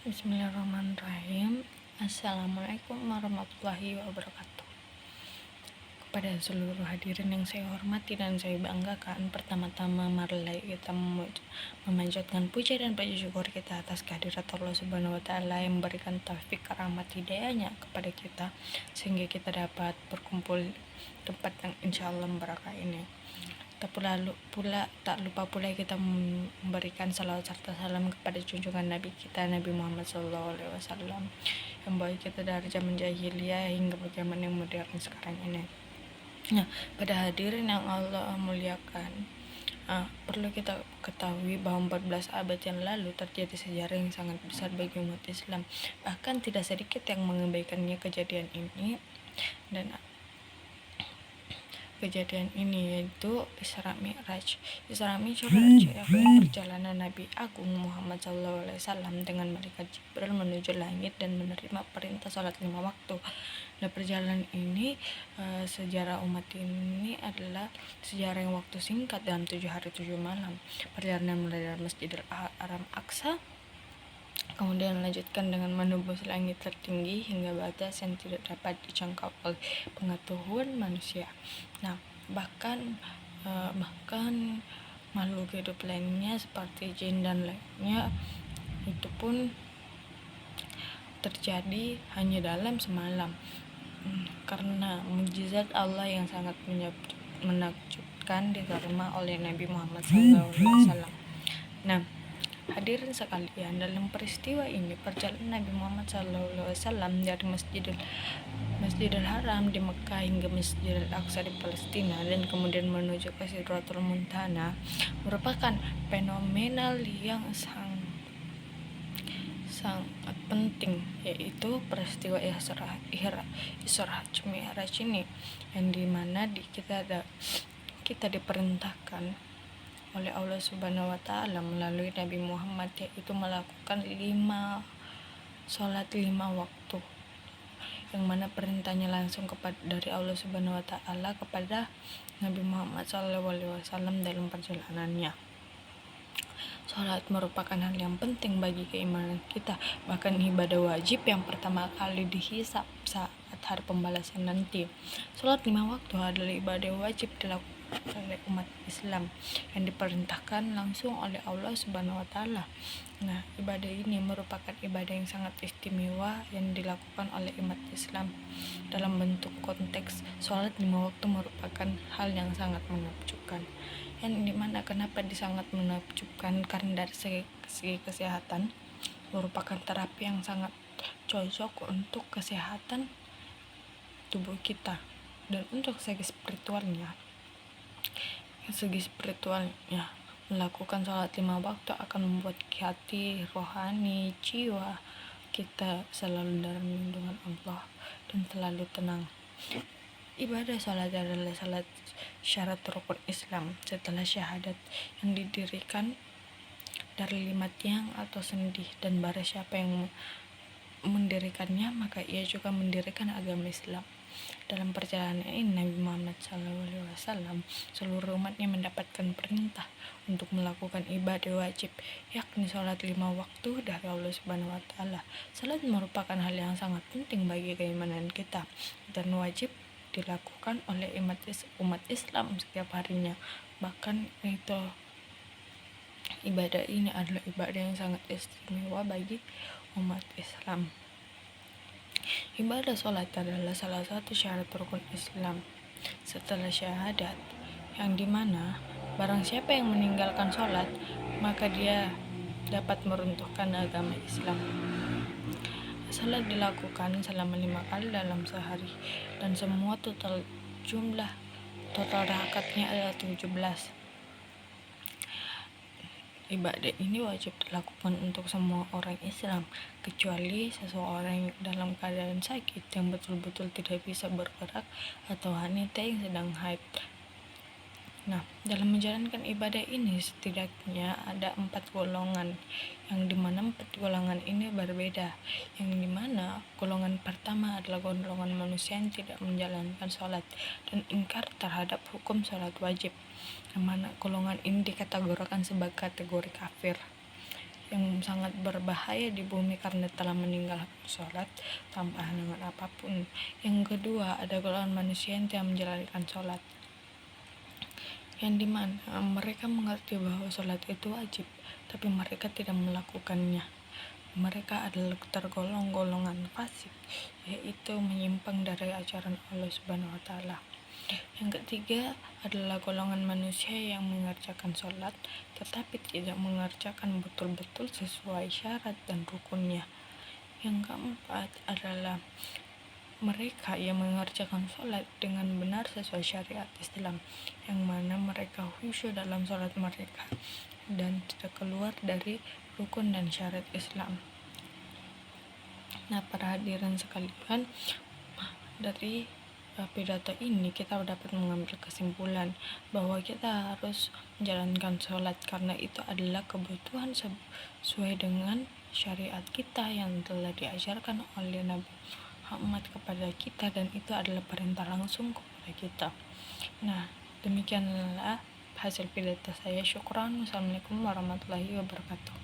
Bismillahirrahmanirrahim. Assalamualaikum warahmatullahi wabarakatuh. Kepada seluruh hadirin yang saya hormati dan saya banggakan, pertama-tama marilah kita memanjatkan puja dan puji syukur kita atas kehadirat Allah Subhanahu wa taala yang memberikan taufik rahmat hidayahnya kepada kita sehingga kita dapat berkumpul tempat yang insyaallah berkah ini. Tak lupa pula kita memberikan salawat serta salam kepada junjungan Nabi kita Nabi Muhammad SAW yang bawa kita dari zaman jahiliyah hingga zaman yang modern sekarang ini. Nah, pada hadirin yang Allah muliakan, perlu kita ketahui bahwa 14 abad yang lalu terjadi sejarah yang sangat besar bagi umat Islam. Bahkan tidak sedikit yang mengabaikannya kejadian ini, dan kejadian ini yaitu Isra Mi'raj. Isra Mi'raj adalah perjalanan Nabi Agung Muhammad SAW dengan malaikat Jibril menuju langit dan menerima perintah salat 5 waktu. Nah, perjalanan ini sejarah umat ini adalah sejarah yang waktu singkat dalam 7 hari 7 malam. Perjalanan mulai dari Masjidil Haram Aqsa, kemudian melanjutkan dengan menembus langit tertinggi hingga batas yang tidak dapat dijangkau oleh pengetahuan manusia. Nah, bahkan makhluk hidup lainnya seperti jin dan lainnya itu pun terjadi hanya dalam semalam, karena mukjizat Allah yang sangat menakjubkan diterima oleh Nabi Muhammad SAW. Nah, hadirin sekalian, dalam peristiwa ini perjalanan Nabi Muhammad SAW dari Masjidil Haram di Mekah hingga Masjidil Aqsa di Palestina dan kemudian menuju ke Sidratul Muntaha merupakan fenomenal yang sangat penting, yaitu peristiwa Isra Mi'raj ini, yang dimana kita diperintahkan oleh Allah Subhanahu wa taala melalui Nabi Muhammad, yaitu melakukan 5 waktu, yang mana perintahnya langsung dari Allah Subhanahu wa taala kepada Nabi Muhammad SAW dalam perjalanannya. Salat merupakan hal yang penting bagi keimanan kita, bahkan ibadah wajib yang pertama kali dihisab saat hari pembalasan nanti. Salat 5 waktu adalah ibadah wajib dilakukan oleh umat Islam yang diperintahkan langsung oleh Allah Subhanahu wa taala. Nah, ibadah ini merupakan ibadah yang sangat istimewa yang dilakukan oleh umat Islam. Dalam bentuk konteks, salat 5 waktu merupakan hal yang sangat menakjubkan. Yang dimana kenapa sangat menakjubkan? Karena dari segi kesehatan merupakan terapi yang sangat cocok untuk kesehatan tubuh kita, dan untuk segi spiritualnya melakukan sholat 5 waktu akan membuat hati, rohani, jiwa kita selalu dalam lindungan Allah dan selalu tenang. Ibadah sholat adalah salah syarat rukun Islam setelah syahadat, yang didirikan dari 5 tiang atau sendi, dan barang siapa yang mendirikannya maka ia juga mendirikan agama Islam. Dalam perjalanan ini Nabi Muhammad SAW seluruh umatnya mendapatkan perintah untuk melakukan ibadah wajib, yakni sholat 5 waktu dari Allah Subhanahu wa taala. Salat merupakan hal yang sangat penting bagi keimanan kita dan wajib dilakukan oleh umat Islam setiap harinya. Bahkan itu ibadah ini adalah ibadah yang sangat istimewa bagi umat Islam. Ibadah sholat adalah salah satu syarat rukun Islam setelah syahadat, yang dimana barang siapa yang meninggalkan sholat maka dia dapat meruntuhkan agama Islam. Salat dilakukan selama 5 kali dalam sehari, dan semua total rakatnya adalah 17. Ibadah ini wajib dilakukan untuk semua orang Islam, kecuali seseorang dalam keadaan sakit yang betul-betul tidak bisa bergerak atau wanita yang sedang haid. Nah, dalam menjalankan ibadah ini setidaknya ada 4 golongan, yang dimana 4 golongan ini berbeda. Yang dimana golongan pertama adalah golongan manusia yang tidak menjalankan sholat dan ingkar terhadap hukum sholat wajib, yang mana golongan ini dikategorikan sebagai kategori kafir. yang sangat berbahaya di bumi karena telah meninggalkan sholat tanpa halangan apapun. Yang kedua, ada golongan manusia yang tidak menjalankan sholat, yang dimana mereka mengerti bahwa sholat itu wajib, tapi mereka tidak melakukannya. Mereka adalah tergolong golongan fasik, yaitu menyimpang dari ajaran Allah Subhanahu wa Ta'ala. Yang ketiga adalah golongan manusia yang mengerjakan sholat tetapi tidak mengerjakan betul-betul sesuai syarat dan rukunnya. Yang keempat adalah mereka yang mengerjakan sholat dengan benar sesuai syariat Islam, yang mana mereka khusyuk dalam sholat mereka dan tidak keluar dari rukun dan syarat Islam. Nah, para hadirin sekalian, dari pidato ini kita dapat mengambil kesimpulan bahwa kita harus menjalankan sholat karena itu adalah kebutuhan sesuai dengan syariat kita yang telah diajarkan oleh Nabi Muhammad kepada kita, dan itu adalah perintah langsung kepada kita. Nah, demikianlah hasil pidato saya. Syukran. Wassalamualaikum warahmatullahi wabarakatuh.